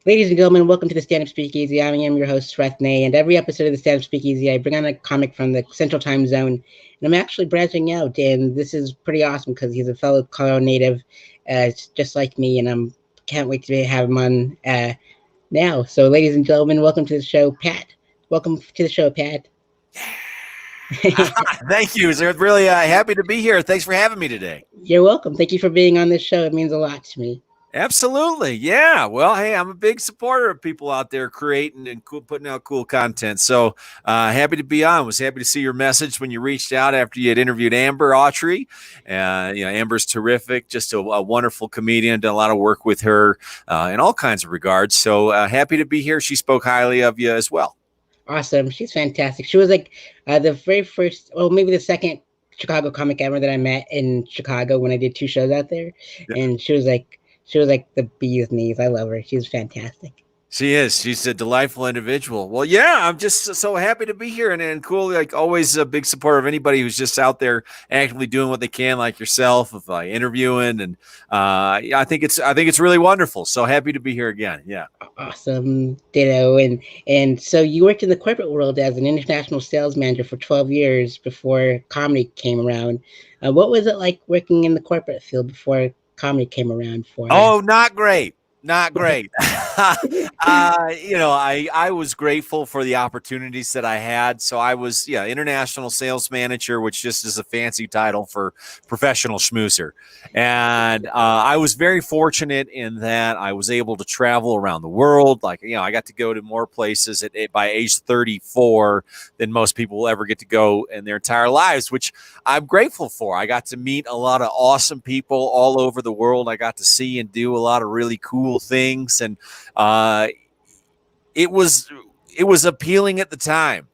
Ladies and gentlemen, welcome to the Stand Up Speakeasy. I am your host, Rethne, and every episode of the Stand Up Speakeasy, I bring on a comic from the Central Time Zone, and I'm actually branching out, and this is pretty awesome because he's a fellow Colorado native, just like me, and I'm can't wait to have him on now. So, ladies and gentlemen, welcome to the show, Pat. Welcome to the show, Pat. Thank you. Really happy to be here. Thanks for having me today. You're welcome. Thank you for being on this show. It means a lot to me. Absolutely. Yeah. Well, hey, I'm a big supporter of people out there creating and putting out cool content. So happy to be on. Was happy to see your message when you reached out after you had interviewed Amber Autry. Amber's terrific, just a wonderful comedian. Done a lot of work with her in all kinds of regards. So happy to be here. She spoke highly of you as well. Awesome. She's fantastic. She was like the very first, well, maybe the second Chicago comic ever that I met in Chicago when I did 2 shows out there. Yeah. And she was like the bee's knees. I love her. She's fantastic. She is. She's a delightful individual. Well, yeah, I'm just so happy to be here and cool. Like always, a big supporter of anybody who's just out there actively doing what they can, like yourself, of interviewing, and I think it's really wonderful. So happy to be here again. Yeah. Awesome, ditto. And so you worked in the corporate world as an international sales manager for 12 years before comedy came around. What was it like working in the corporate field before comedy came around for you? Oh, not great. Not great. I was grateful for the opportunities that I had. So I was, international sales manager, which just is a fancy title for professional schmoozer. And I was very fortunate in that I was able to travel around the world. Like, I got to go to more places by age 34 than most people will ever get to go in their entire lives, which I'm grateful for. I got to meet a lot of awesome people all over the world. I got to see and do a lot of really cool things, and it was appealing at the time,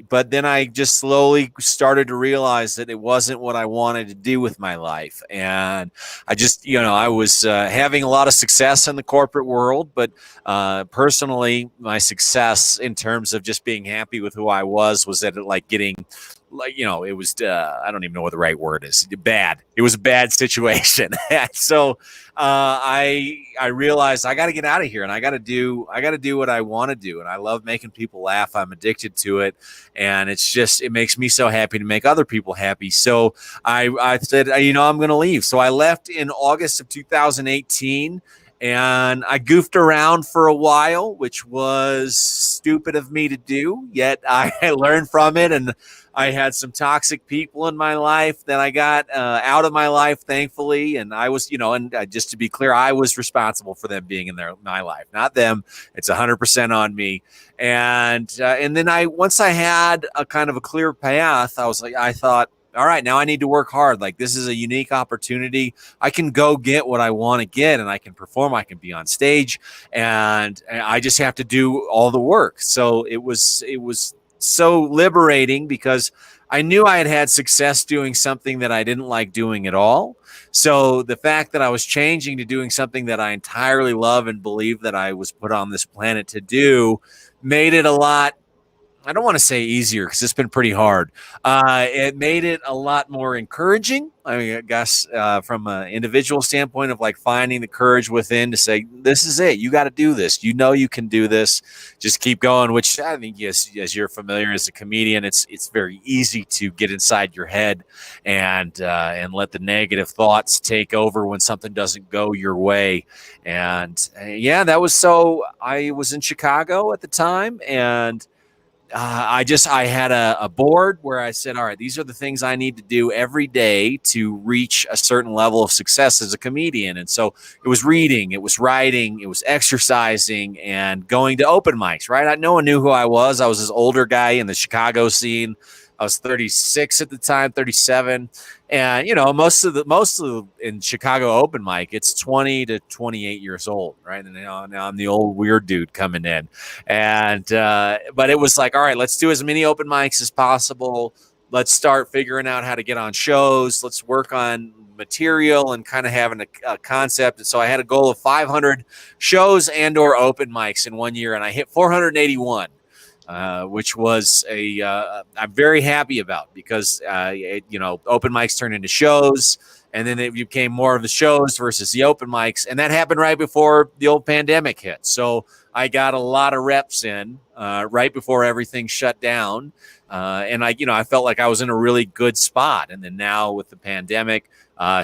but then I just slowly started to realize that it wasn't what I wanted to do with my life. And I just, I was having a lot of success in the corporate world, but personally, my success in terms of just being happy with who I was at getting, it was, I don't even know what the right word is. Bad. It was a bad situation. So I realized I got to get out of here, and I got to do what I want to do. And I love making people laugh. I'm addicted to it. And it makes me so happy to make other people happy. So I said, I'm going to leave. So I left in August of 2018. And I goofed around for a while, which was stupid of me to do, yet I learned from it. And I had some toxic people in my life that I got out of my life, thankfully. And I was, and just to be clear, I was responsible for them being in my life, not them. It's 100% on me. And then once I had a kind of a clear path, I thought, all right, now I need to work hard. Like, this is a unique opportunity. I can go get what I want to get, and I can perform. I can be on stage, and I just have to do all the work. So it was so liberating because I knew I had success doing something that I didn't like doing at all. So the fact that I was changing to doing something that I entirely love and believe that I was put on this planet to do made it a lot, I don't want to say easier because it's been pretty hard. It made it a lot more encouraging. I guess from an individual standpoint of finding the courage within to say, this is it. You got to do this. You can do this. Just keep going, which I think, yes, as you're familiar as a comedian, it's very easy to get inside your head and let the negative thoughts take over when something doesn't go your way. And that was so. I was in Chicago at the time, and I had a board where I said, all right, these are the things I need to do every day to reach a certain level of success as a comedian. And so it was reading, it was writing, it was exercising, and going to open mics, right? No one knew who I was. I was this older guy in the Chicago scene. I was 36 at the time, 37. And, most of in Chicago open mic, it's 20 to 28 years old, right? And now I'm the old weird dude coming in. And, but it was like, all right, let's do as many open mics as possible. Let's start figuring out how to get on shows. Let's work on material and kind of having a concept. And so I had a goal of 500 shows and or open mics in 1 year, and I hit 481. Which was I'm very happy about because, open mics turn into shows, and then it became more of the shows versus the open mics, and that happened right before the old pandemic hit. So I got a lot of reps in right before everything shut down, and I felt like I was in a really good spot. And then now with the pandemic,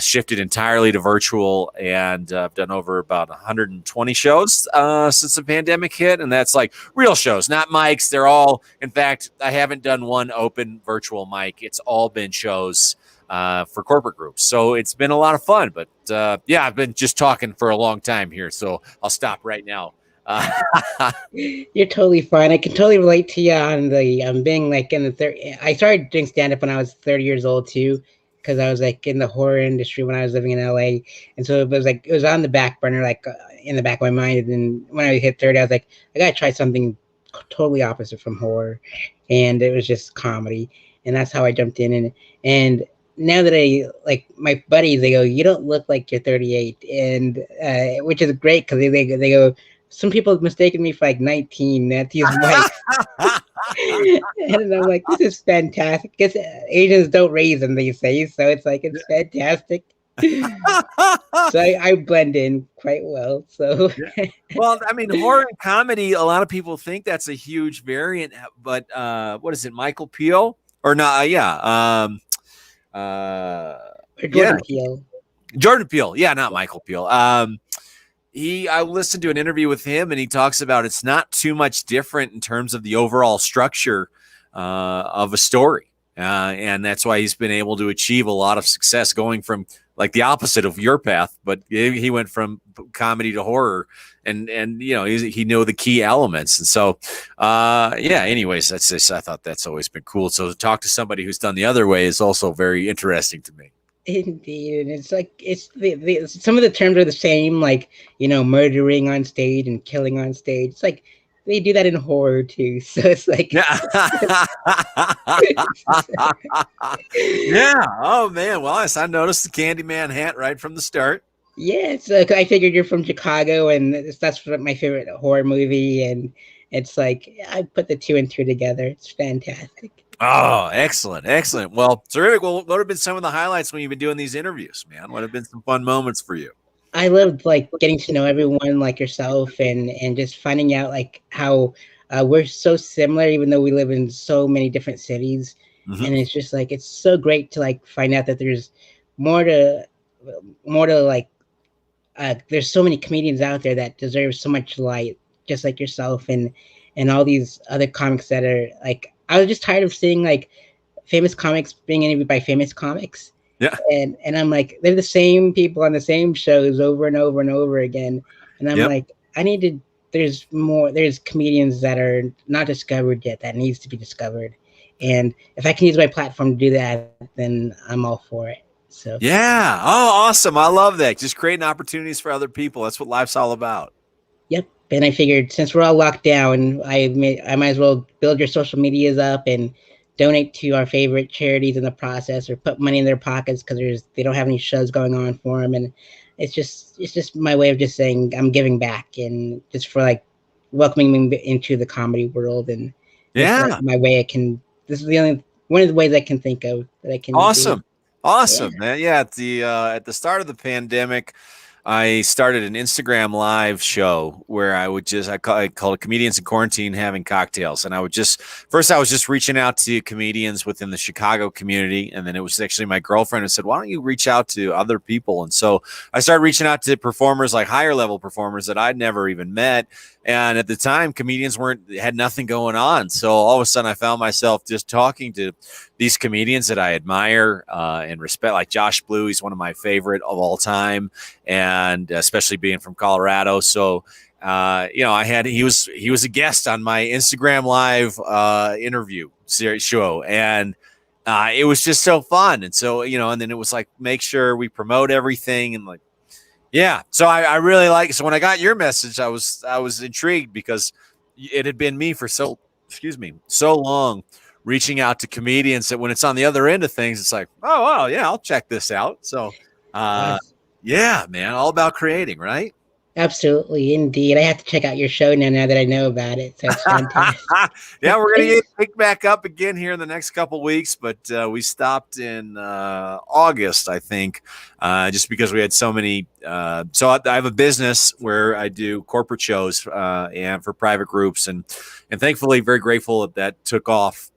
shifted entirely to virtual, and I've done over about 120 shows since the pandemic hit, and that's like real shows, not mics. They're all, in fact, I haven't done one open virtual mic. It's all been shows for corporate groups. So it's been a lot of fun. But yeah, I've been just talking for a long time here, so I'll stop right now. You're totally fine. I can totally relate to you on the being like in the third. I started doing stand up when I was 30 years old too, because I was like in the horror industry when I was living in LA, and so it was on the back burner, like in the back of my mind. And then when I hit 30, I was like, I gotta try something totally opposite from horror, and it was just comedy, and that's how I jumped in. And now that I like my buddies, they go, "You don't look like you're 38," and which is great because they go. Some people mistaken me for like 19 at these mics. And I'm like, this is fantastic. Because Asians don't raise them, they say. So it's like, it's fantastic. So I blend in quite well. So, well, I mean, horror and comedy, a lot of people think that's a huge variant. But what is it, Michael Peele? Or not? Yeah. Jordan Peele. Jordan Peele. Yeah, not Michael Peele. I listened to an interview with him, and he talks about it's not too much different in terms of the overall structure of a story. And that's why he's been able to achieve a lot of success going from like the opposite of your path, but he went from comedy to horror, and he knew the key elements. And so, yeah, anyways, that's just, I thought that's always been cool. So to talk to somebody who's done the other way is also very interesting to me. Indeed, and it's like some of the terms are the same, like murdering on stage and killing on stage. It's like they do that in horror too, so it's like yeah. Oh man, well, I noticed the Candyman hat right from the start. Yeah, so I figured you're from Chicago, and that's my favorite horror movie, and it's like I put the two and two together. It's fantastic. Oh, excellent. Well, terrific. Well, what have been some of the highlights when you've been doing these interviews, man? What have been some fun moments for you? I loved like getting to know everyone like yourself, and just finding out like how we're so similar, even though we live in so many different cities. Mm-hmm. And it's just like, it's so great to like find out that there's more to like, there's so many comedians out there that deserve so much light, just like yourself and all these other comics that are like, I was just tired of seeing like famous comics being interviewed by famous comics. Yeah. And I'm like, they're the same people on the same shows over and over and over again. And I'm like, there's comedians that are not discovered yet that needs to be discovered. And if I can use my platform to do that, then I'm all for it. So yeah. Oh, awesome. I love that. Just creating opportunities for other people. That's what life's all about. Yep. And I figured since we're all locked down, I might as well build your social medias up and donate to our favorite charities in the process, or put money in their pockets because they don't have any shows going on for them. And it's just my way of just saying I'm giving back, and just for like welcoming me into the comedy world. And yeah, my way this is one of the ways I can think of that I can. Awesome. Man. Yeah. At the start of the pandemic, I started an Instagram live show where I called it Comedians in Quarantine Having Cocktails. And I was just reaching out to comedians within the Chicago community. And then it was actually my girlfriend who said, why don't you reach out to other people? And so I started reaching out to performers, like higher level performers that I'd never even met. And at the time, comedians had nothing going on. So all of a sudden I found myself just talking to these comedians that I admire and respect, like Josh Blue. He's one of my favorite of all time, and especially being from Colorado. So, he was a guest on my Instagram live interview show, and it was just so fun. And so, and then it was like, make sure we promote everything, and like, yeah. So I really like. So when I got your message, I was intrigued because it had been me for so long, reaching out to comedians, that when it's on the other end of things, it's like, oh, wow, yeah, I'll check this out. So, yeah, man, all about creating, right? Absolutely, indeed. I have to check out your show now that I know about it. So it's fantastic. Yeah, we're gonna get picked back up again here in the next couple weeks, but we stopped in August, I think, just because we had so many. So I have a business where I do corporate shows and for private groups, and thankfully, very grateful that took off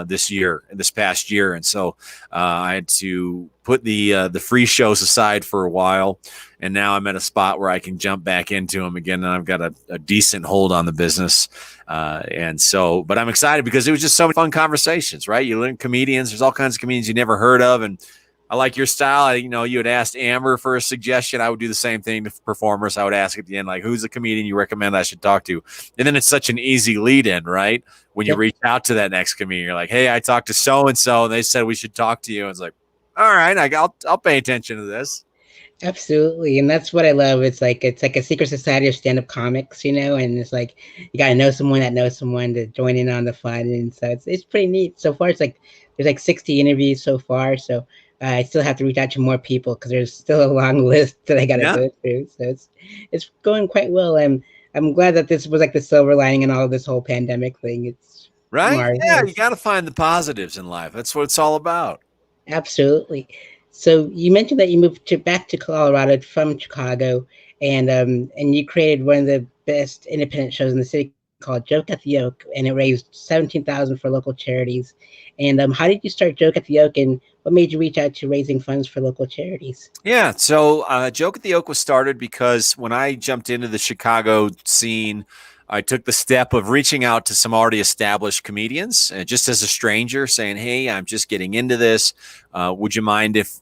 this past year, and so I had to put the free shows aside for a while, and now I'm at a spot where I can jump back into them again, and I've got a decent hold on the business, and so, but I'm excited because it was just so many fun conversations, right? You learn comedians, there's all kinds of comedians you never heard of, and I like your style. You had asked Amber for a suggestion. I would do the same thing to performers. I would ask at the end, like, who's a comedian you recommend I should talk to? And then it's such an easy lead in, right? When you Yep. reach out to that next comedian, you're like, hey, I talked to so-and-so and they said we should talk to you. And it's like, all right, I'll pay attention to this. Absolutely, and that's what I love. It's like a secret society of stand-up comics, and it's like you gotta know someone that knows someone to join in on the fun, and so it's pretty neat. So far, it's like there's like 60 interviews so far, so I still have to reach out to more people because there's still a long list that I gotta Yeah. go through. So it's going quite well. I'm glad that this was like the silver lining in all of this whole pandemic thing. It's Right? Yeah, you marvelous. got to find the positives in life. That's what it's all about. Absolutely. So you mentioned that you moved back to Colorado from Chicago, and you created one of the best independent shows in the city called Joke at the Oak, and it raised 17,000 for local charities. And how did you start Joke at the Oak, and what made you reach out to raising funds for local charities? Yeah. So Joke at the Oak was started because when I jumped into the Chicago scene, I took the step of reaching out to some already established comedians, just as a stranger, saying, "Hey, I'm just getting into this. Would you mind if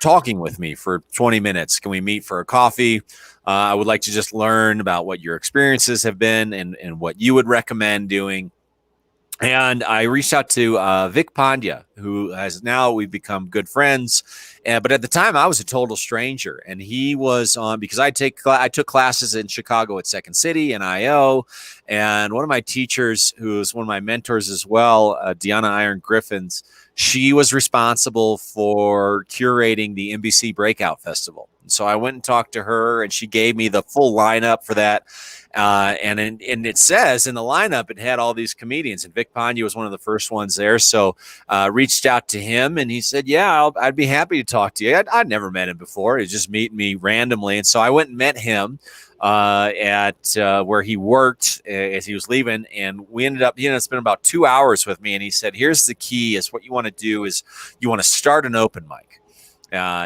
talking with me for 20 minutes? Can we meet for a coffee? I would like to just learn about what your experiences have been and what you would recommend doing." And I reached out to Vic Pandya, who has now we've become good friends. But at the time, I was a total stranger, and he was on because I took classes in Chicago at Second City and IO, and one of my teachers, who was one of my mentors as well, Deanna Iron Griffins, she was responsible for curating the NBC Breakout Festival. So I went and talked to her, and she gave me the full lineup for that. And it says in the lineup, it had all these comedians, and Vic Pandya was one of the first ones there. So reached out to him, and he said, "Yeah, I'd be happy to talk to you." I'd never met him before; he just meeting me randomly, and so I went and met him at where he worked as he was leaving, and we ended up. Spent about 2 hours with me, and he said, "Here's the key: is what you want to do is you want to start an open mic."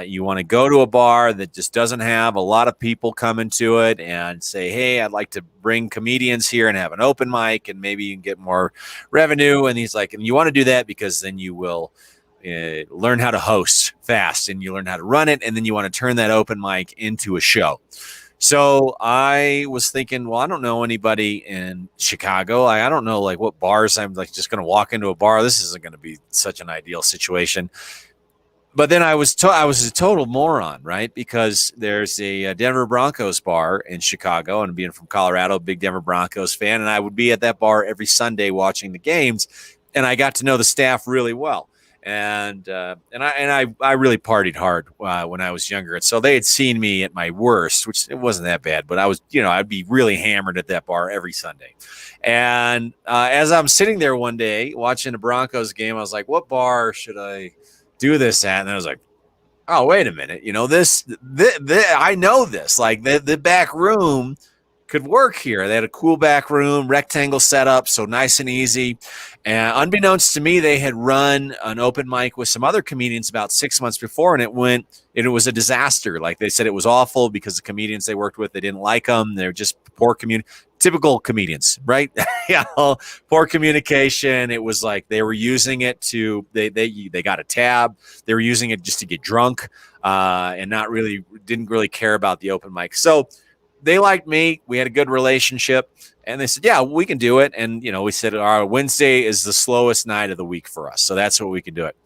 You want to go to a bar that just doesn't have a lot of people coming to it and say, "Hey, I'd like to bring comedians here and have an open mic, and maybe you can get more revenue." And he's like, "And you want to do that because then you will learn how to host fast, and you learn how to run it, and then you want to turn that open mic into a show." So I was thinking, well, I don't know anybody in Chicago. I don't know like what bars I'm like just going to walk into a bar. This isn't going to be such an ideal situation. But then I was a total moron, right? Because there's a Denver Broncos bar in Chicago, and being from Colorado, big Denver Broncos fan, and I would be at that bar every Sunday watching the games, and I got to know the staff really well. And I really partied hard when I was younger, and so they had seen me at my worst, which it wasn't that bad, but I was, I'd be really hammered at that bar every Sunday. And as I'm sitting there one day watching a Broncos game, I was like, "What bar should I do this at?" And I was like, "Oh, wait a minute, this I know this. Like the back room could work here." They had a cool back room, rectangle setup, so nice and easy. And unbeknownst to me, they had run an open mic with some other comedians about 6 months before, and it was a disaster. Like they said, it was awful because the comedians they worked with, they didn't like them. They're just poor typical comedians, right? Poor communication. It was like they were using it to they got a tab. They were using it just to get drunk, and didn't really care about the open mic. So they liked me. We had a good relationship, and they said, "Yeah, we can do it." And we said our Wednesday is the slowest night of the week for us, so that's what we can do it.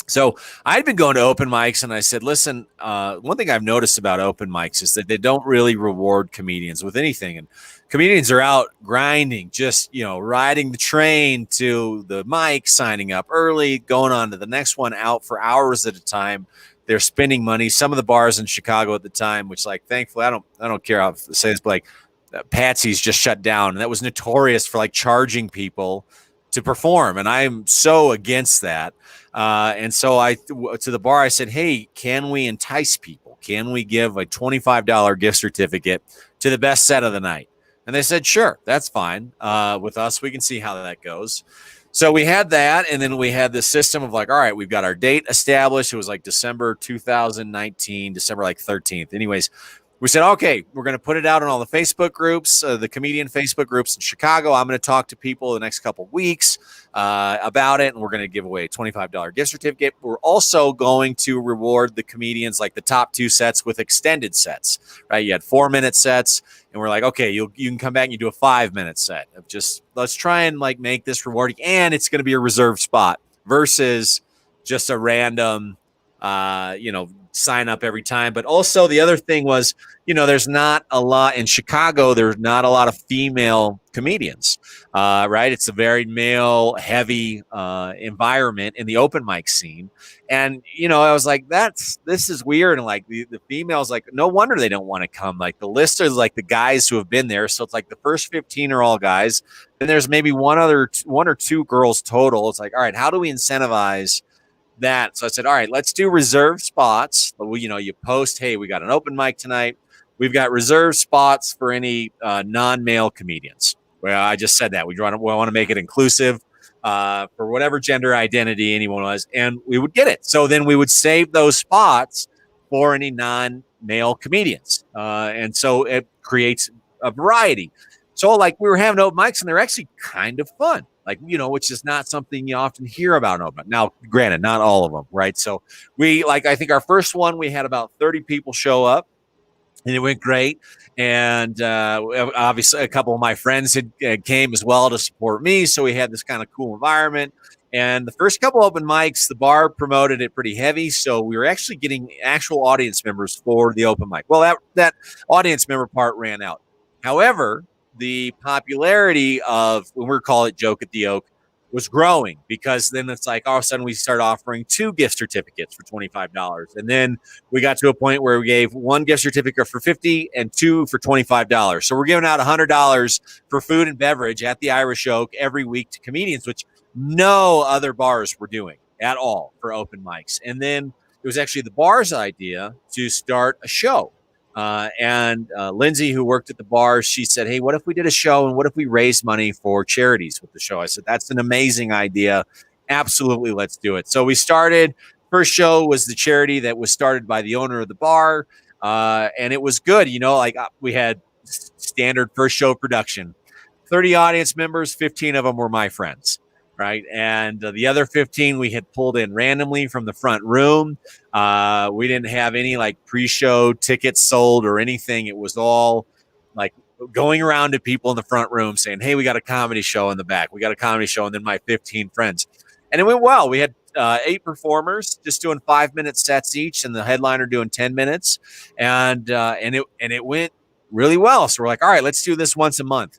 So I'd been going to open mics, and I said, "Listen, one thing I've noticed about open mics is that they don't really reward comedians with anything, and comedians are out grinding, just riding the train to the mic, signing up early, going on to the next one, out for hours at a time." they're spending money. Some of the bars in Chicago at the time, which like thankfully I don't care how to say this, but like Patsy's just shut down, and that was notorious for like charging people to perform, and I'm so against that. And so to the bar I said, hey, can we entice people? Can we give a $25 gift certificate to the best set of the night? And they said, sure, that's fine. With us, we can see how that goes. So we had that, and then we had this system of like, all right, we've got our date established. It was like December 2019, December like 13th. Anyways, we said, okay, we're going to put it out on all the Facebook groups, the comedian Facebook groups in Chicago. I'm going to talk to people the next couple of weeks about it, and we're going to give away a $25 gift certificate. We're also going to reward the comedians, like the top 2 sets, with extended sets, right? You had 4-minute sets, and we're like, okay, you can come back and you do a 5-minute set of just, let's try and like make this rewarding, and it's going to be a reserved spot versus just a random, sign up every time. But also the other thing was, there's not a lot in Chicago. There's not a lot of female comedians, right? It's a very male heavy environment in the open mic scene. And, I was like, this is weird. And like the females, like, no wonder they don't want to come. Like the list is like the guys who have been there. So it's like the first 15 are all guys. Then there's maybe one or two girls total. It's like, all right, how do we incentivize that? So I said, all right, let's do reserved spots. You post, hey, we got an open mic tonight. We've got reserved spots for any non-male comedians. Well, I just said that we want to make it inclusive for whatever gender identity anyone was, and we would get it. So then we would save those spots for any non-male comedians, and so it creates a variety. So like we were having open mics, and they're actually kind of fun. Like, which is not something you often hear about open. Now, granted, not all of them, right? So I think our first one, we had about 30 people show up, and it went great. And obviously a couple of my friends had came as well to support me. So we had this kind of cool environment. And the first couple open mics, the bar promoted it pretty heavy. So we were actually getting actual audience members for the open mic. Well, that audience member part ran out. However, the popularity of, when we call it Joke at the Oak, was growing, because then it's like all of a sudden we start offering 2 gift certificates for $25. And then we got to a point where we gave 1 gift certificate for $50 and 2 for $25. So we're giving out $100 for food and beverage at the Irish Oak every week to comedians, which no other bars were doing at all for open mics. And then it was actually the bar's idea to start a show. And Lindsay, who worked at the bar, she said, hey, what if we did a show, and what if we raised money for charities with the show? I said, that's an amazing idea. Absolutely, let's do it. So we started. First show was the charity that was started by the owner of the bar. And it was good. We had standard first show production, 30 audience members, 15 of them were my friends. Right. And the other 15 we had pulled in randomly from the front room. We didn't have any like pre-show tickets sold or anything. It was all like going around to people in the front room saying, hey, we got a comedy show in the back. We got a comedy show. And then my 15 friends. And it went well. We had 8 performers just doing 5-minute sets each, and the headliner doing 10 minutes. And it went really well. So we're like, all right, let's do this once a month.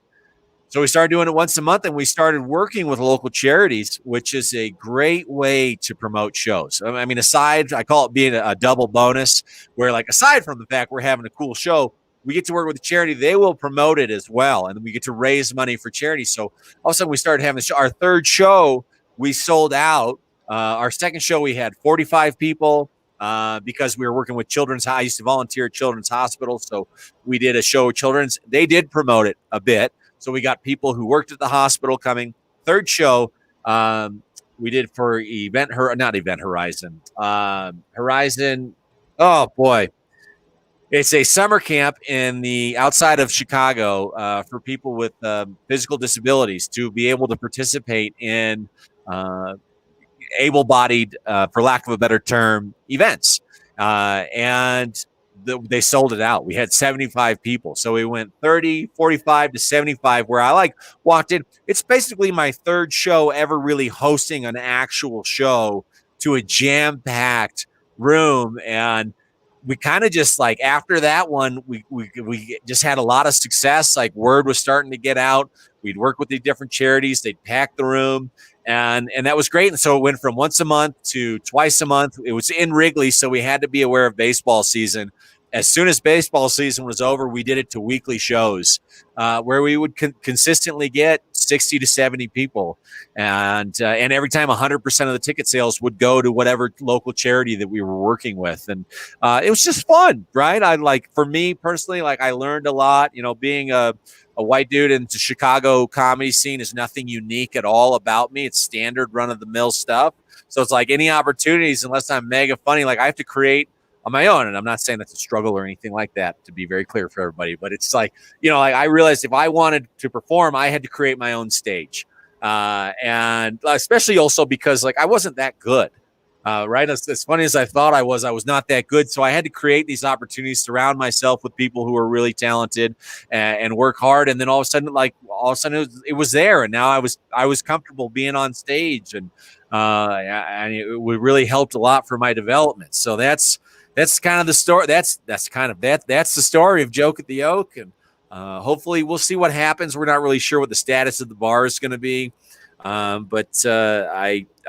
So we started doing it once a month, and we started working with local charities, which is a great way to promote shows. I mean, I call it being a double bonus, where like aside from the fact we're having a cool show, we get to work with the charity. They will promote it as well, and we get to raise money for charity. So all of a sudden we started having our third show, we sold out. Our second show, we had 45 people. Because we were working with I used to volunteer at Children's Hospital. So we did a show with Children's. They did promote it a bit. So we got people who worked at the hospital coming. Third show, we did for Horizon. Oh boy. It's a summer camp in the outside of Chicago for people with physical disabilities to be able to participate in able-bodied, for lack of a better term, events. And they sold it out. We had 75 people. So we went 30, 45 to 75, where I walked in. It's basically my third show ever really hosting an actual show to a jam-packed room. And we kind of just after that one, we just had a lot of success. Word was starting to get out. We'd work with the different charities. They'd pack the room, and that was great. And so it went from once a month to twice a month. It was in Wrigley, so we had to be aware of baseball season. As soon as baseball season was over, we did it to weekly shows where we would consistently get 60 to 70 people. And every time 100% of the ticket sales would go to whatever local charity that we were working with. And it was just fun, right? For me personally, I learned a lot, being a white dude in the Chicago comedy scene is nothing unique at all about me. It's standard run of the mill stuff. So it's like any opportunities, unless I'm mega funny, I have to create on my own. And I'm not saying that's a struggle or anything like that, to be very clear for everybody, but it's I realized if I wanted to perform, I had to create my own stage. And especially also because I wasn't that good. Right. As funny as I thought I was not that good. So I had to create these opportunities, surround myself with people who were really talented and work hard. And then all of a sudden it was there. And now I was comfortable being on stage, and it really helped a lot for my development. So that's kind of the story. That's the story of Joke at the Oak. And hopefully we'll see what happens. We're not really sure what the status of the bar is going to be. But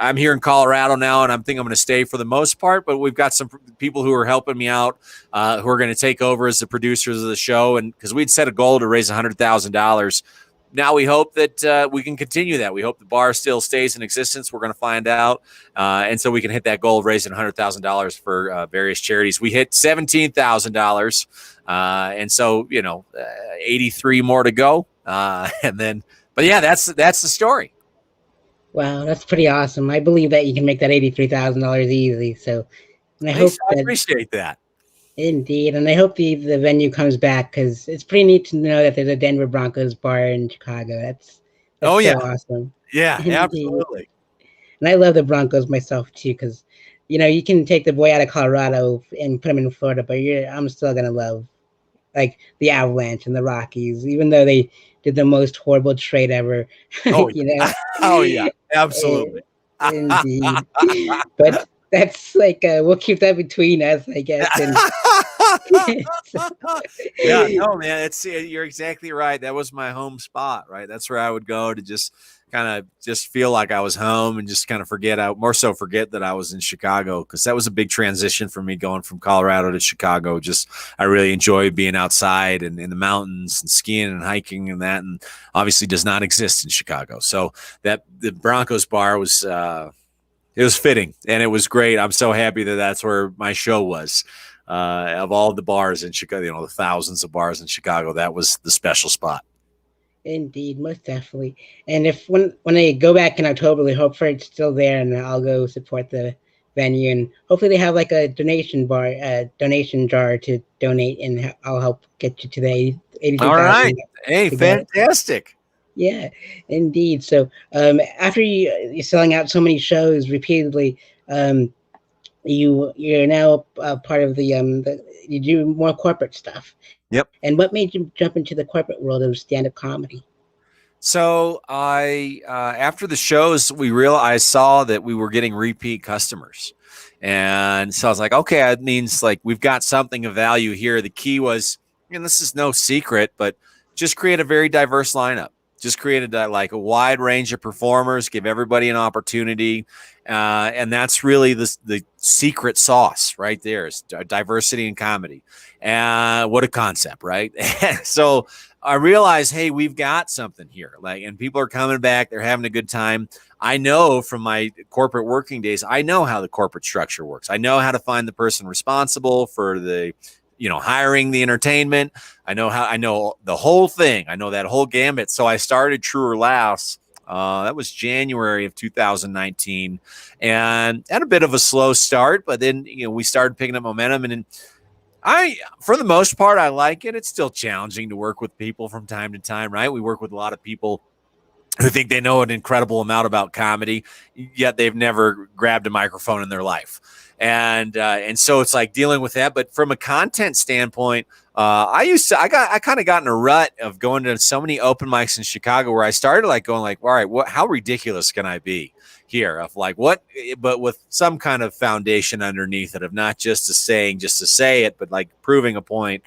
I'm here in Colorado now, and I'm going to stay for the most part, but we've got some people who are helping me out, who are going to take over as the producers of the show. And because we'd set a goal to raise $100,000. Now we hope that we can continue that. We hope the bar still stays in existence. We're going to find out. And so we can hit that goal of raising $100,000 for various charities. We hit $17,000. And so, 83 more to go. But yeah, that's the story. Wow, that's pretty awesome. I believe that you can make that $83,000 easily. So, and I appreciate that. Indeed, and I hope the venue comes back, because it's pretty neat to know that there's a Denver Broncos bar in Chicago. That's so awesome. Yeah, absolutely. And I love the Broncos myself too, because you can take the boy out of Colorado and put him in Florida, but I'm still gonna love the Avalanche and the Rockies, even though they did the most horrible trade ever. Oh, oh yeah, absolutely. Indeed. But that's we'll keep that between us, I guess. And yeah, no, man, you're exactly right. That was my home spot, right? That's where I would go to just kind of just feel like I was home, and just kind of forget that I was in Chicago, because that was a big transition for me going from Colorado to Chicago. I really enjoyed being outside and in the mountains and skiing and hiking and that, and obviously does not exist in Chicago. So the Broncos bar was, it was fitting, and it was great. I'm so happy that that's where my show was. Of all the bars in Chicago, the thousands of bars in Chicago, that was the special spot. Indeed, most definitely. And when they go back in October, we hope for it's still there, and I'll go support the venue. And hopefully they have a donation jar to donate, and I'll help get you to the 82,000. All right. Hey, fantastic. Yeah, indeed. So after you're selling out so many shows repeatedly, you're now part of you do more corporate stuff. Yep. And what made you jump into the corporate world of stand-up comedy? So I after the shows, I saw that we were getting repeat customers. And so I was like, okay, it means we've got something of value here. The key was, and this is no secret, but just create a very diverse lineup. Just created a wide range of performers, give everybody an opportunity. And that's really the secret sauce right there, is diversity in comedy. What a concept, right? So I realized, hey, we've got something here. And people are coming back. They're having a good time. I know from my corporate working days, I know how the corporate structure works. I know how to find the person responsible for the hiring, the entertainment. I know the whole thing. I know that whole gambit. So I started Treuer Laughs. That was January of 2019, and had a bit of a slow start, but then, we started picking up momentum, and for the most part, I like it. It's still challenging to work with people from time to time, right? We work with a lot of people who think they know an incredible amount about comedy, yet they've never grabbed a microphone in their life. And so it's dealing with that. But from a content standpoint, I kind of got in a rut of going to so many open mics in Chicago, where I started going all right, how ridiculous can I be here? Of what, but with some kind of foundation underneath it, of not just a saying just to say it, but proving a point.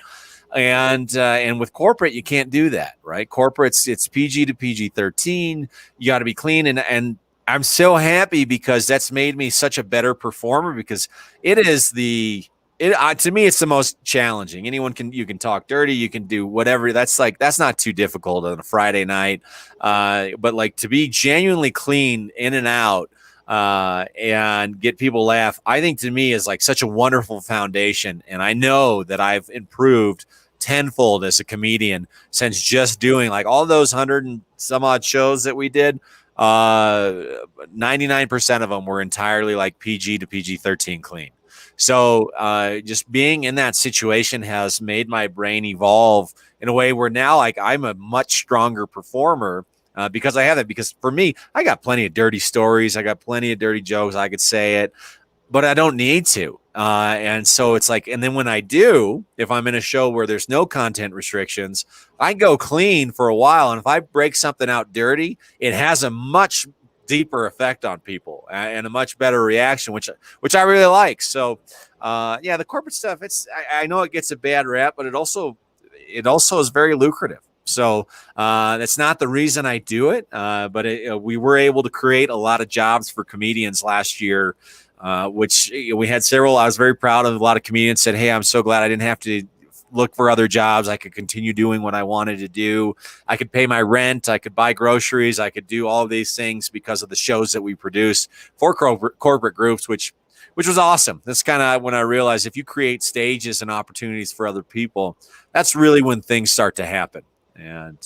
And with corporate, you can't do that, right? Corporate's it's PG to PG-13. You got to be clean, and I'm so happy because that's made me such a better performer, because it is to me, it's the most challenging. You can talk dirty, you can do whatever. That's not too difficult on a Friday night. But like, to be genuinely clean in and out, and get people laugh, I think to me is like such a wonderful foundation. And I know that I've improved tenfold as a comedian since just doing like all those 100 and some odd shows that we did. 99% of them were entirely like PG to PG-13 clean. So just being in that situation has made my brain evolve in a way where now, like, I'm a much stronger performer because I have that. Because for me, I got plenty of dirty stories. I got plenty of dirty jokes. I could say it, but I don't need to. And so it's like, and then when I do, if I'm in a show where there's no content restrictions, I go clean for a while. And if I break something out dirty, it has a much deeper effect on people and a much better reaction, which I really like. So, yeah, the corporate stuff, I know it gets a bad rap, but it also is very lucrative. So that's not the reason I do it, but we were able to create a lot of jobs for comedians last year, which we had several. I was very proud of. A lot of comedians said, "Hey, I'm so glad I didn't have to look for other jobs. I could continue doing what I wanted to do. I could pay my rent. I could buy groceries. I could do all of these things because of the shows that we produce for corporate groups," which was awesome. That's kind of when I realized if you create stages and opportunities for other people, that's really when things start to happen. And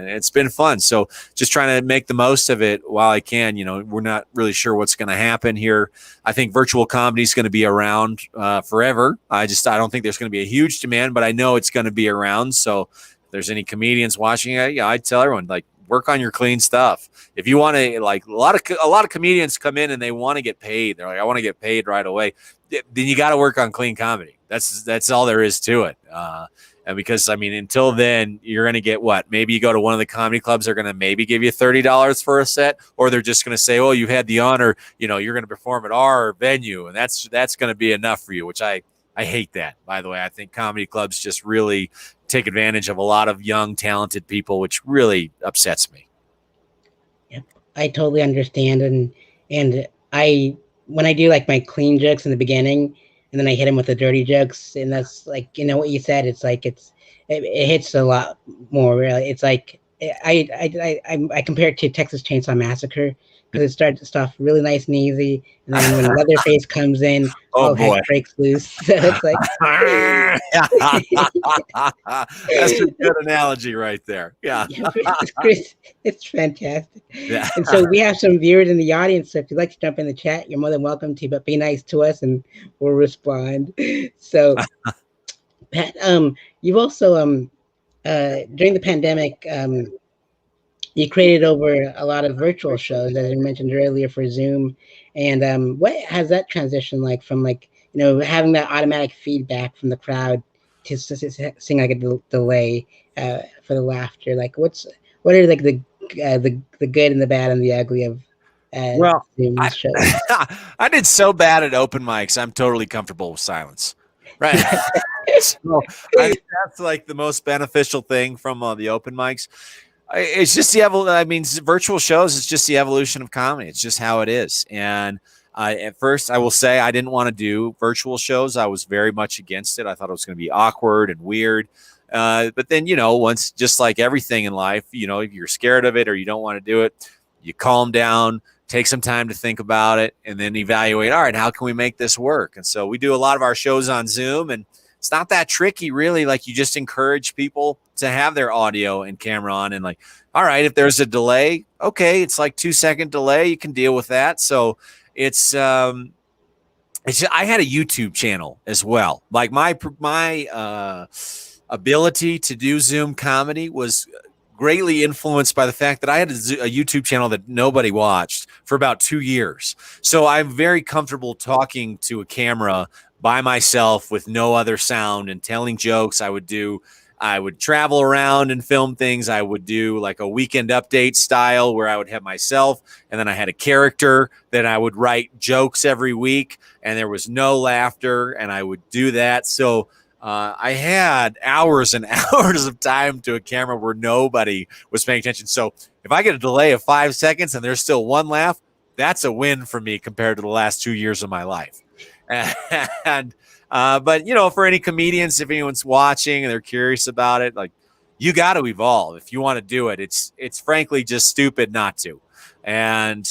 it's been fun. So just trying to make the most of it while I can. We're not really sure what's going to happen here. I think virtual comedy is going to be around forever. I don't think there's going to be a huge demand, but I know it's going to be around. So if there's any comedians watching it, I'd tell everyone, like, work on your clean stuff. If you want to, like, a lot of comedians come in and they want to get paid. They're like, I want to get paid right away. Then you got to work on clean comedy. That's all there is to it. And because, I mean, until then, you're going to get what? Maybe you go to one of the comedy clubs, they're going to maybe give you $30 for a set, or they're just going to say, oh, you had the honor, you're going to perform at our venue, and that's going to be enough for you, which I hate that, by the way. I think comedy clubs just really take advantage of a lot of young, talented people, which really upsets me. Yep, I totally understand. And when I do like my clean jokes in the beginning, and then I hit him with the dirty jokes, and that's like, what you said. It's like it hits a lot more. Really, it's like I compare it to Texas Chainsaw Massacre, because it starts off really nice and easy, and then when Leatherface comes in, all heck breaks loose. So it's like that's a good analogy right there. Yeah, it's fantastic. Yeah. And so we have some viewers in the audience. So if you'd like to jump in the chat, you're more than welcome to. But be nice to us, and we'll respond. So, Pat, you've also during the pandemic, you created over a lot of virtual shows, as you mentioned earlier, for Zoom. And what has that transition like from, like, having that automatic feedback from the crowd to seeing like a delay for the laughter? Like, what are like the good and the bad and the ugly of Zoom shows? I did so bad at open mics. I'm totally comfortable with silence. Right. So I think that's like the most beneficial thing from the open mics. It's just virtual shows is just the evolution of comedy. It's just how it is. And at first, I will say I didn't want to do virtual shows. I was very much against it. I thought it was going to be awkward and weird. But then, once, just like everything in life, if you're scared of it or you don't want to do it, you calm down, take some time to think about it, and then evaluate, all right, how can we make this work? And so we do a lot of our shows on Zoom, and it's not that tricky, really. Like, you just encourage people to have their audio and camera on, and like, all right, if there's a delay, okay, it's like 2-second delay, you can deal with that. So it's I had a YouTube channel as well. Like, my ability to do Zoom comedy was greatly influenced by the fact that I had a YouTube channel that nobody watched for about 2 years. So I'm very comfortable talking to a camera by myself with no other sound and telling jokes. I would travel around and film things. I would do like a weekend update style where I would have myself, and then I had a character that I would write jokes every week, and there was no laughter, and I would do that. So I had hours and hours of time to a camera where nobody was paying attention. So if I get a delay of 5 seconds and there's still one laugh, that's a win for me compared to the last 2 years of my life. And but for any comedians, if anyone's watching and they're curious about it, like, you got to evolve if you want to do it. It's frankly just stupid not to. And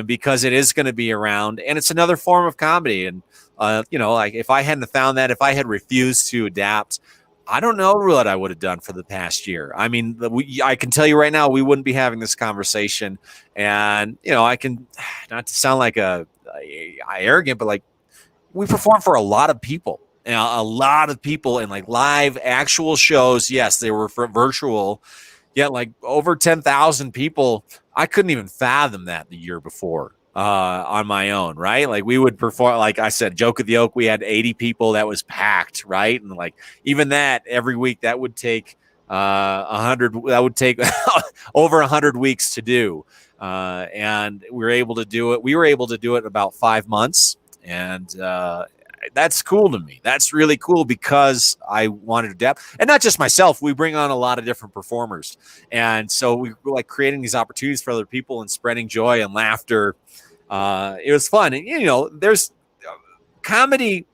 because it is going to be around, and it's another form of comedy. And like, if I hadn't found that, if I had refused to adapt, I don't know what I would have done for the past year. I mean, I can tell you right now, we wouldn't be having this conversation. And I can, not to sound like a arrogant, but like, we perform for a lot of people. A lot of people in like live actual shows. Yes, they were for virtual, yet like over 10,000 people. I couldn't even fathom that the year before on my own, right? Like, we would perform, like I said, Joke of the Oak, we had 80 people. That was packed, right? And like, even that every week, that would take 100. That would take over 100 weeks to do, and we were able to do it. We were able to do it in about 5 months, and that's cool to me. That's really cool because I wanted to adapt, and not just myself. We bring on a lot of different performers, and so we were like creating these opportunities for other people and spreading joy and laughter. It was fun, and there's comedy.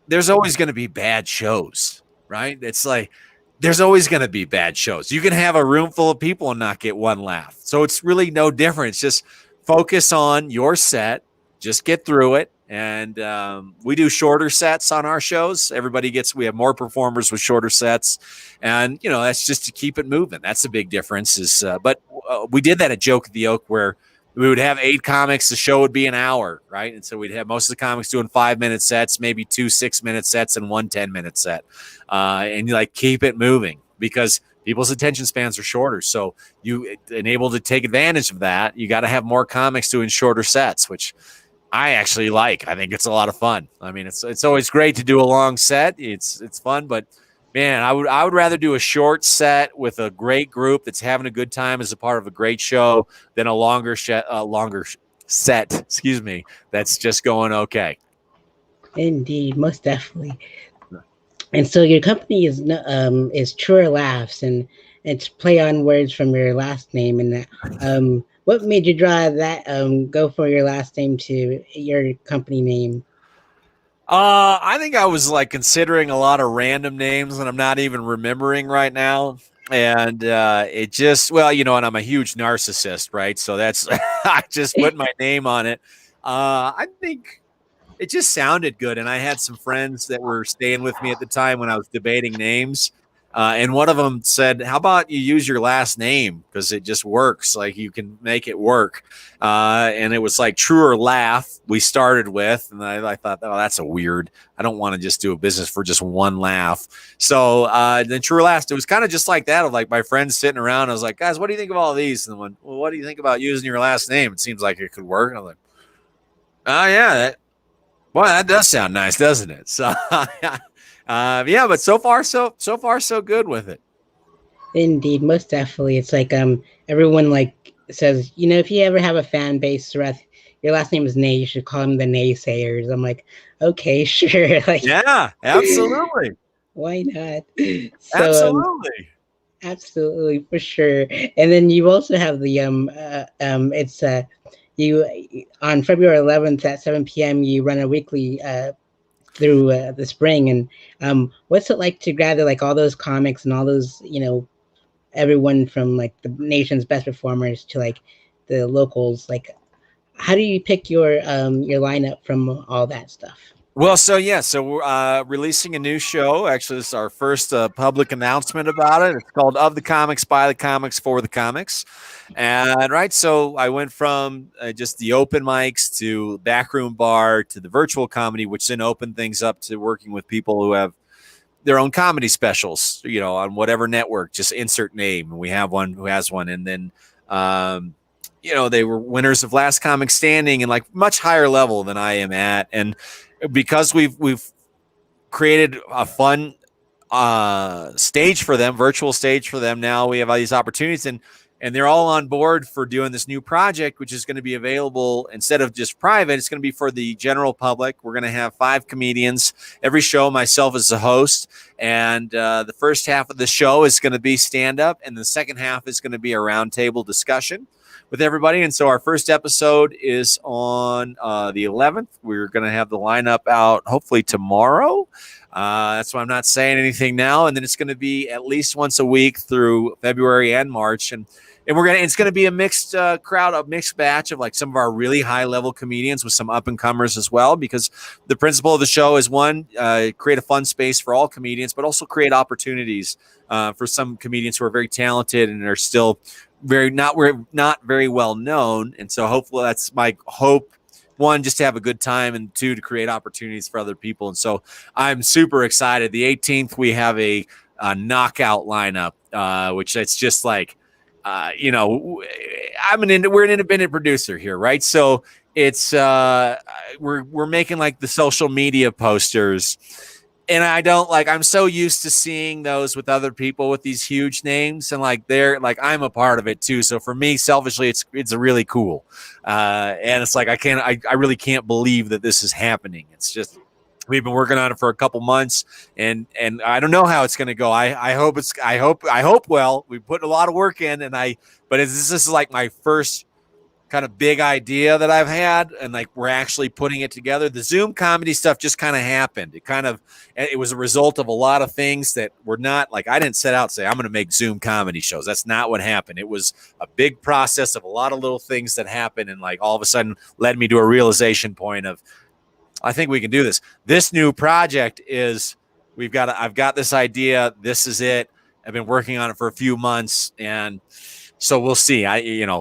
There's always going to be bad shows, right? It's like, there's always going to be bad shows. You can have a room full of people and not get one laugh. So it's really no different. It's just focus on your set, just get through it. And we do shorter sets on our shows. We have more performers with shorter sets, and that's just to keep it moving. That's the big difference. But we did that at Joke of the Oak, where we would have 8 comics. The show would be an hour, right? And so we'd have most of the comics doing 5-minute sets, maybe 2 6-minute sets, and 1 10-minute set, and you like keep it moving because people's attention spans are shorter. So you enable to take advantage of that. You got to have more comics doing shorter sets, which I actually like. I think it's a lot of fun. I mean, it's always great to do a long set. It's fun, but man, I would rather do a short set with a great group that's having a good time as a part of a great show than a longer set. Excuse me. That's just going okay. Indeed, most definitely. And so your company is Treuer Laughs, and it's play on words from your last name. And what made you draw that, go for your last name to your company name? I think I was like considering a lot of random names that I'm not even remembering right now. And it just, and I'm a huge narcissist, right? So that's, I just put my name on it. I think it just sounded good. And I had some friends that were staying with me at the time when I was debating names. And one of them said, how about you use your last name? Because it just works. Like, you can make it work. And it was like Treuer Laugh we started with. And I thought, oh, that's a weird. I don't want to just do a business for just one laugh. So then Treuer Laughs, it was kind of just like that, of like my friends sitting around. I was like, guys, what do you think of all of these? And then, well, what do you think about using your last name? It seems like it could work. And I'm like, oh, yeah. That does sound nice, doesn't it? So yeah, but so far so good with it. Indeed, most definitely. It's like everyone like says, if you ever have a fan base, your last name is Nay, you should call them the Naysayers. I'm like, okay, sure. Like, yeah, absolutely. Why not? So, absolutely. Absolutely, for sure. And then you also have the it's you on February 11th at 7 p.m. you run a weekly through the spring. And what's it like to gather like all those comics and all those, everyone from like the nation's best performers to like the locals? Like, how do you pick your lineup from all that stuff? Well, so we're releasing a new show. Actually, this is our first public announcement about it. It's called Of the Comics, By the Comics, For the Comics. And right, so I went from just the open mics to backroom bar to the virtual comedy, which then opened things up to working with people who have their own comedy specials, on whatever network. Just insert name, and we have one who has one. And then they were winners of Last Comic Standing and like much higher level than I am at. And because we've created a fun stage for them, virtual stage for them, now we have all these opportunities, and and they're all on board for doing this new project, which is going to be available instead of just private. It's going to be for the general public. We're going to have 5 comedians every show, myself as the host. And the first half of the show is going to be stand-up, and the second half is going to be a roundtable discussion with everybody. And so our first episode is on the 11th. We're going to have the lineup out hopefully tomorrow. That's why I'm not saying anything now. And then it's going to be at least once a week through February and March. And it's going to be a mixed crowd, a mixed batch of like some of our really high level comedians with some up and comers as well, because the principle of the show is one, create a fun space for all comedians, but also create opportunities for some comedians who are very talented and are still not very well known. And so hopefully that's my hope. 1, just to have a good time, and 2, to create opportunities for other people. And so I'm super excited. The 18th, we have a knockout lineup, which it's just like, we're an independent producer here, right? So it's we're making like the social media posters. And I'm so used to seeing those with other people with these huge names, and like they're like, I'm a part of it too. So for me, selfishly, it's really cool. And it's like, I really can't believe that this is happening. It's just, we've been working on it for a couple months, and I don't know how it's going to go. I hope well. We put a lot of work in, but this is like my first kind of big idea that I've had, and like we're actually putting it together. The Zoom comedy stuff just kind of happened. It was a result of a lot of things that were not like, I didn't set out to say I'm going to make Zoom comedy shows. That's not what happened. It was a big process of a lot of little things that happened, and like all of a sudden led me to a realization point of, I think we can do this. This new project is, I've got this idea. This is it. I've been working on it for a few months, and so we'll see.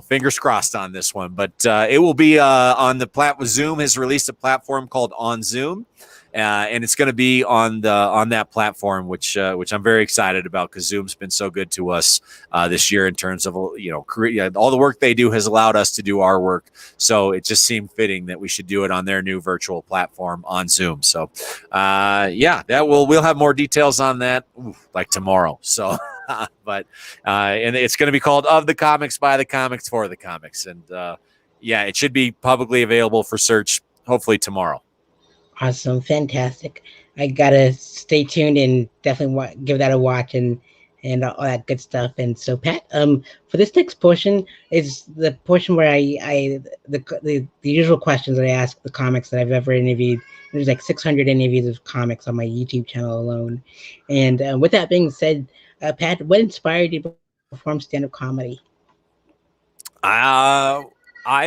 Fingers crossed on this one, but it will be on the platform. Zoom has released a platform called On Zoom, and it's going to be on that platform, which I'm very excited about, because Zoom's been so good to us this year in terms of all the work they do has allowed us to do our work. So it just seemed fitting that we should do it on their new virtual platform on Zoom. So we'll have more details on that like tomorrow. So. But and it's going to be called Of the Comics, By the Comics, For the Comics. And it should be publicly available for search hopefully tomorrow. Awesome. Fantastic. I got to stay tuned and definitely give that a watch and all that good stuff. And so, Pat, for this next portion is the portion where the usual questions that I ask the comics that I've ever interviewed. There's like 600 interviews of comics on my YouTube channel alone. And with that being said, Pat, what inspired you to perform stand-up comedy? I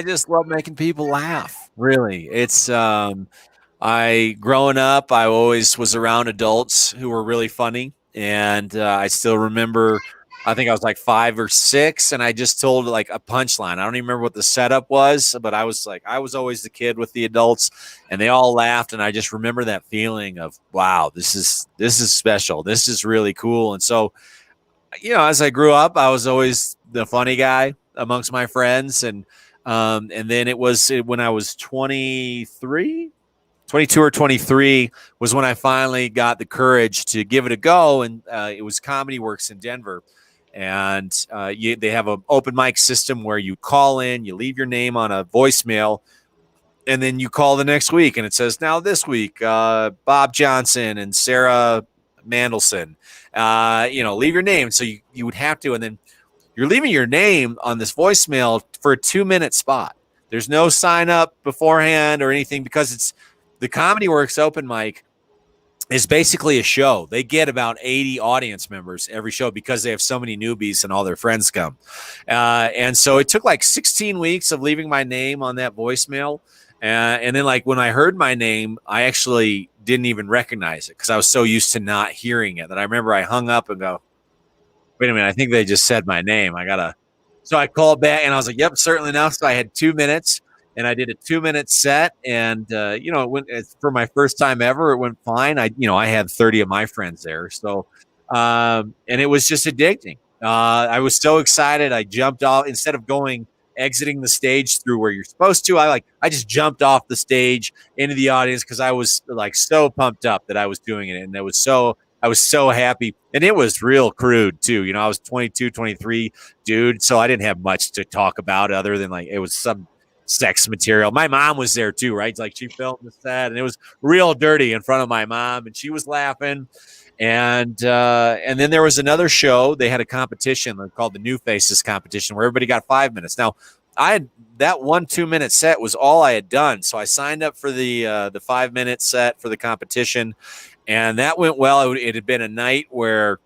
just love making people laugh. Really, it's growing up, I always was around adults who were really funny, and I still remember. I think I was like 5 or 6, and I just told like a punchline. I don't even remember what the setup was, but I was always the kid with the adults, and they all laughed, and I just remember that feeling of, wow, this is special. This is really cool. And so, as I grew up, I was always the funny guy amongst my friends, and then when I was 22 or 23 was when I finally got the courage to give it a go, and it was Comedy Works in Denver. And they have an open mic system where you call in, you leave your name on a voicemail, and then you call the next week, and it says, now this week, Bob Johnson and Sarah Mandelson, leave your name. So you would have to, and then you're leaving your name on this voicemail for a 2-minute spot. There's no sign up beforehand or anything, because it's the Comedy Works open mic is basically a show. They get about 80 audience members every show because they have so many newbies and all their friends come. And so it took like 16 weeks of leaving my name on that voicemail. And then like when I heard my name, I actually didn't even recognize it because I was so used to not hearing it that I remember I hung up and go, wait a minute, I think they just said my name. So I called back and I was like, yep, certainly enough. So I had 2 minutes. And I did a 2-minute set, and it went for my first time ever. It went fine. I had 30 of my friends there, so and it was just addicting. I was so excited. I jumped off instead of exiting the stage through where you're supposed to. I just jumped off the stage into the audience because I was like so pumped up that I was doing it, and it was so I was so happy. And it was real crude too. You know, I was 22, 23 dude. So I didn't have much to talk about other than like, it was some sex material. My mom was there too, right? Like she filmed the set and it was real dirty in front of my mom and she was laughing. And then there was another show. They had a competition called the New Faces competition where everybody got 5 minutes. Now I had that 2 minute set was all I had done. So I signed up for the 5 minute set for the competition. And that went well. It had been a night where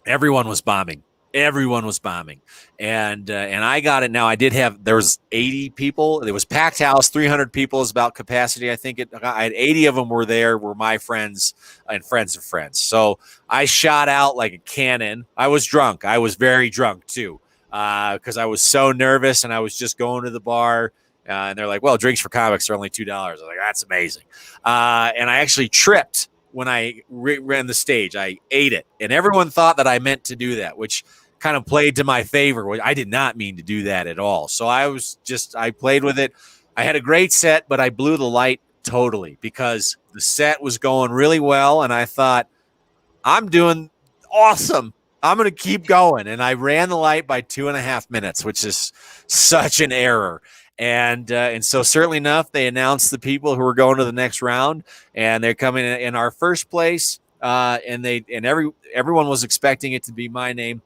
everyone was bombing. Everyone was bombing. And I got it. Now there was 80 people. It was packed house, 300 people is about capacity. I think I had 80 of them were my friends and friends of friends. So I shot out like a cannon. I was drunk. I was very drunk too. Because I was so nervous and I was just going to the bar. And they're like, well, drinks for comics are only $2. I was like, that's amazing. And I actually tripped when I ran the stage. I ate it. And everyone thought that I meant to do that, which kind of played to my favor. I did not mean to do that at all. So I played with it. I had a great set, but I blew the light totally because the set was going really well. And I thought, I'm doing awesome. I'm going to keep going. And I ran the light by 2.5 minutes, which is such an error. And so certainly enough, they announced the people who were going to the next round, and they're coming in our first place. And everyone was expecting it to be my name,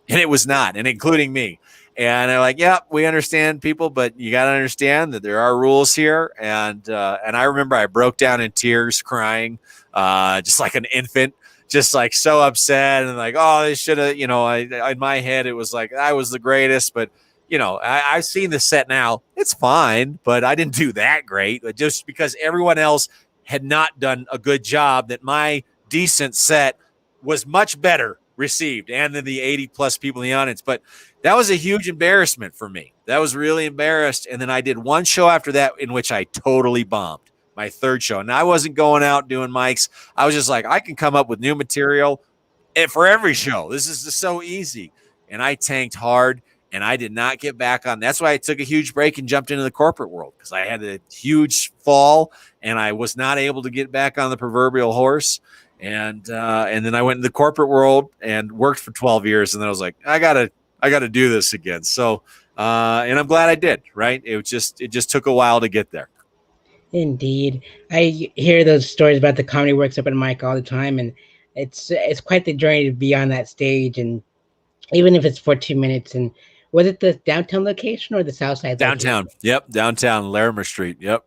and it was not, and including me. And they're like, "Yeah, we understand, people, but you got to understand that there are rules here." And I remember I broke down in tears, crying, just like an infant. Just like so upset and like, oh, they should have, in my head, it was like, I was the greatest, but I've seen the set now. It's fine, but I didn't do that great. But just because everyone else had not done a good job, that my decent set was much better received, and then the 80 plus people in the audience. But that was a huge embarrassment for me. That was really embarrassed. And then I did one show after that in which I totally bombed. My third show. And I wasn't going out doing mics. I was just like, I can come up with new material for every show. This is just so easy. And I tanked hard and I did not get back on. That's why I took a huge break and jumped into the corporate world, because I had a huge fall and I was not able to get back on the proverbial horse. And then I went into the corporate world and worked for 12 years. And then I was like, I gotta do this again. So, and I'm glad I did, right? It just took a while to get there. Indeed. I hear those stories about the Comedy Works open mic all the time, and it's quite the journey to be on that stage, and even if it's for 2 minutes. And was it the downtown location or the south side downtown location? Yep, downtown Larimer Street. Yep.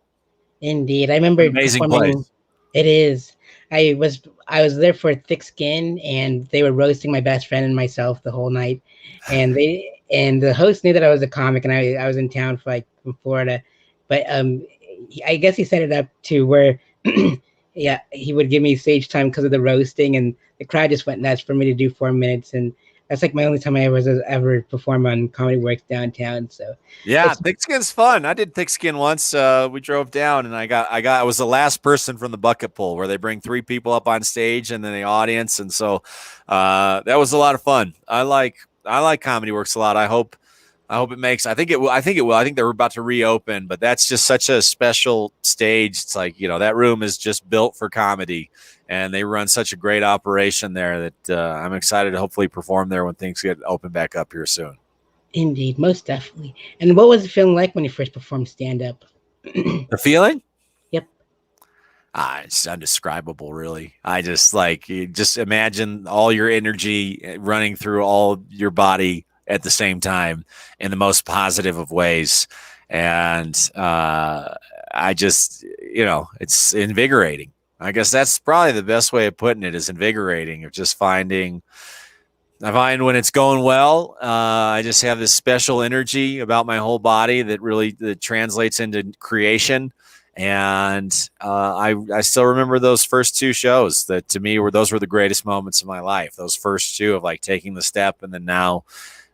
Indeed. I remember Amazing performing. place. It is. I was there for Thick Skin, and they were roasting my best friend and myself the whole night. And the host knew that I was a comic, and I was in town from Florida. But I guess he set it up to where yeah, he would give me stage time because of the roasting, and the crowd just went nuts for me to do 4 minutes. And that's like my only time I ever perform on Comedy Works downtown. So yeah, Thick Skin's fun. I did Thick Skin once. We drove down, and I was the last person from the bucket pool, where they bring 3 people up on stage and then the audience, and so that was a lot of fun. I like Comedy Works a lot. I hope it makes. I think it will. I think they're about to reopen, but that's just such a special stage. It's like, that room is just built for comedy, and they run such a great operation there that I'm excited to hopefully perform there when things get open back up here soon. Indeed, most definitely. And what was it feeling like when you first performed stand up? The feeling? Yep. It's undescribable, really. I just you just imagine all your energy running through all your body at the same time in the most positive of ways. And I just, it's invigorating. I guess that's probably the best way of putting it, is invigorating, of just I find when it's going well, I just have this special energy about my whole body that translates into creation. And I still remember those first 2 shows that to me those were the greatest moments of my life. Those first 2 of taking the step, and then now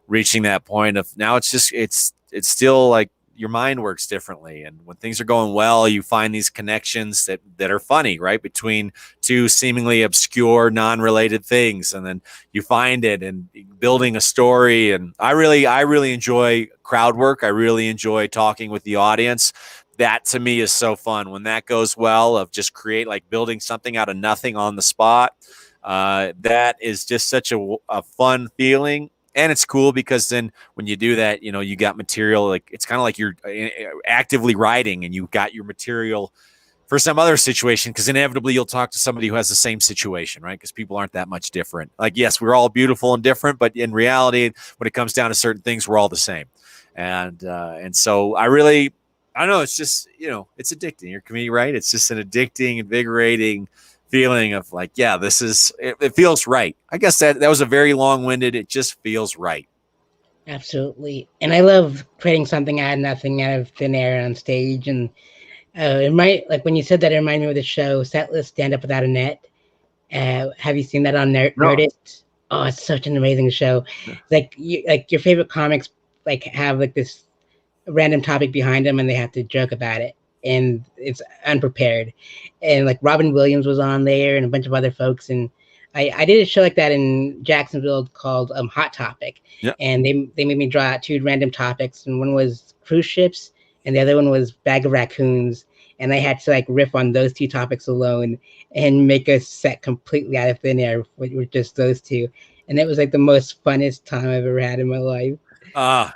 reaching that point of, now it's still like your mind works differently. And when things are going well, you find these connections that are funny, right? Between 2 seemingly obscure, non-related things. And then you find it and building a story. And I really enjoy crowd work. I really enjoy talking with the audience. That to me is so fun when that goes well, of just building something out of nothing on the spot. That is just such a fun feeling. And it's cool because then when you do that, you got material, like it's kind of like you're actively writing and you got your material for some other situation, because inevitably you'll talk to somebody who has the same situation, right? Because people aren't that much different. Like, yes, we're all beautiful and different, but in reality, when it comes down to certain things, we're all the same. And so I don't know. It's just, it's addicting. You're comedian, right? It's just an addicting, invigorating feeling of like, yeah, it feels right. I guess that was a very long-winded. It just feels right. Absolutely. And I love creating something out of nothing, out of thin air on stage. And it might, like when you said that, it reminded me of the show Setlist Stand Up Without a Net. Have you seen that on Nerdist? Oh, it's such an amazing show. Like your favorite comics like have like this random topic behind them and they have to joke about it, and it's unprepared. And like Robin Williams was on there and a bunch of other folks, and I did a show like that in Jacksonville called Hot Topic. Yep. And they made me draw out two random topics, and one was cruise ships and the other one was bag of raccoons. And I had to like riff on those two topics alone and make a set completely out of thin air with just those two. And it was like the most funnest time I've ever had in my life.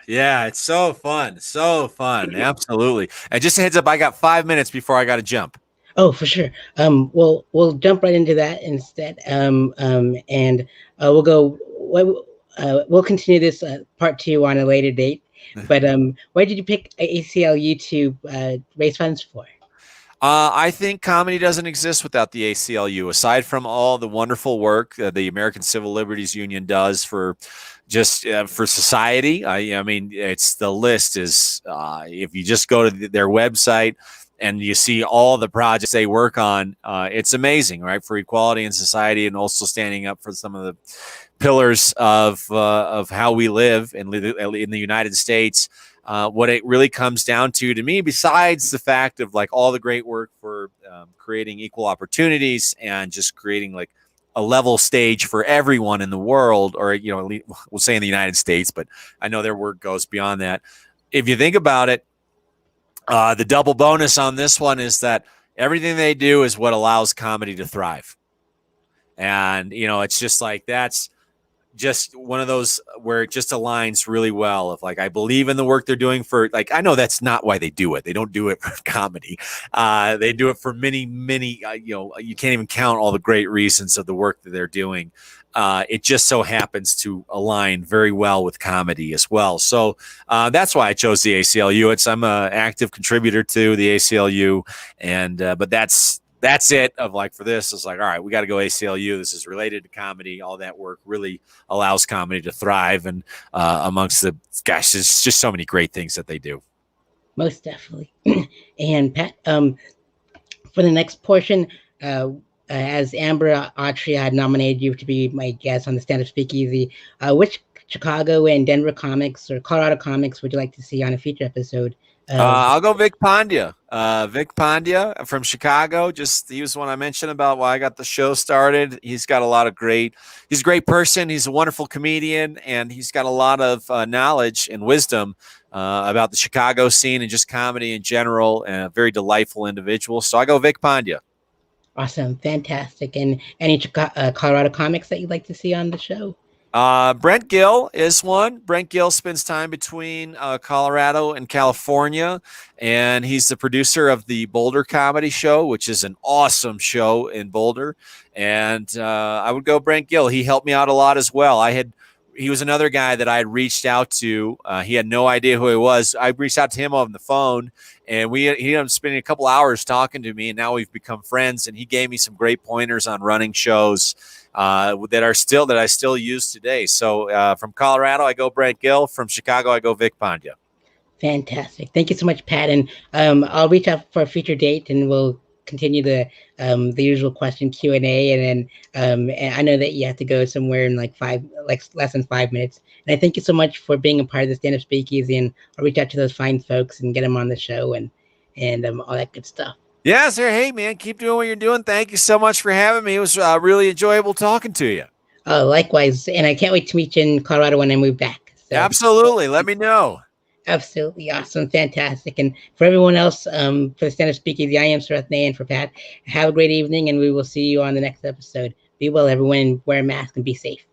Yeah, it's so fun. So fun. Absolutely. And just a heads up, I got 5 minutes before I got to jump. Oh, for sure. We'll jump right into that instead. And we'll go. We'll continue this part 2 on a later date. But why did you pick ACLU to raise funds for? I think comedy doesn't exist without the ACLU. Aside from all the wonderful work the American Civil Liberties Union does for for society, I mean, it's the list is if you just go to their website and you see all the projects they work on, it's amazing, right? For equality in society and also standing up for some of the pillars of how we live in the United States. What it really comes down to me, besides the fact of like all the great work for creating equal opportunities and just creating like a level stage for everyone in the world, or we'll say in the United States, but I know their work goes beyond that. If you think about it, the double bonus on this one is that everything they do is what allows comedy to thrive. And, it's just like that's just one of those where it just aligns really well. If like I believe in the work they're doing for, like, I know that's not why they do it. They don't do it for comedy. They do it for many, you can't even count all the great reasons of the work that they're doing. It just so happens to align very well with comedy as well. So that's why I chose the ACLU. I'm an active contributor to the ACLU, and but that's it. Of like for this, it's like, all right, we got to go ACLU. This is related to comedy. All that work really allows comedy to thrive, and amongst the there's just so many great things that they do. Most definitely. And Pat, for the next portion, as Amber Autry had nominated you to be my guest on the Stand Up Speakeasy, which Chicago and Denver comics or Colorado comics would you like to see on a feature episode? I'll go Vic Pandya. Vic Pandya from Chicago. He was one I mentioned about why I got the show started. He's got a lot of he's a great person. He's a wonderful comedian, and he's got a lot of knowledge and wisdom about the Chicago scene and just comedy in general, and a very delightful individual. So I go Vic Pandya. Awesome. Fantastic. And any Colorado comics that you'd like to see on the show? Brent Gill is one. Brent Gill spends time between Colorado and California, and he's the producer of the Boulder Comedy Show, which is an awesome show in Boulder. And I would go Brent Gill. He helped me out a lot as well. He was another guy that I had reached out to. He had no idea who he was. I reached out to him on the phone, and he ended up spending a couple hours talking to me, and now we've become friends. And he gave me some great pointers on running shows that I still use today. So from Colorado, I go Brent Gill. From Chicago, I go Vic Pandya. Fantastic. Thank you so much, Pat. And I'll reach out for a future date, and we'll continue the usual question Q&A. And then and I know that you have to go somewhere in like less than 5 minutes. And I thank you so much for being a part of the Stand Up Speakeasy. And I'll reach out to those fine folks and get them on the show and all that good stuff. Yeah, sir. Hey, man, keep doing what you're doing. Thank you so much for having me. It was really enjoyable talking to you. Likewise. And I can't wait to meet you in Colorado when I move back. So. Absolutely. Let me know. Absolutely. Awesome. Fantastic. And for everyone else, for the Stand Up Speakeasy, I am Sarath Nay, and for Pat, have a great evening, and we will see you on the next episode. Be well, everyone. Wear a mask and be safe.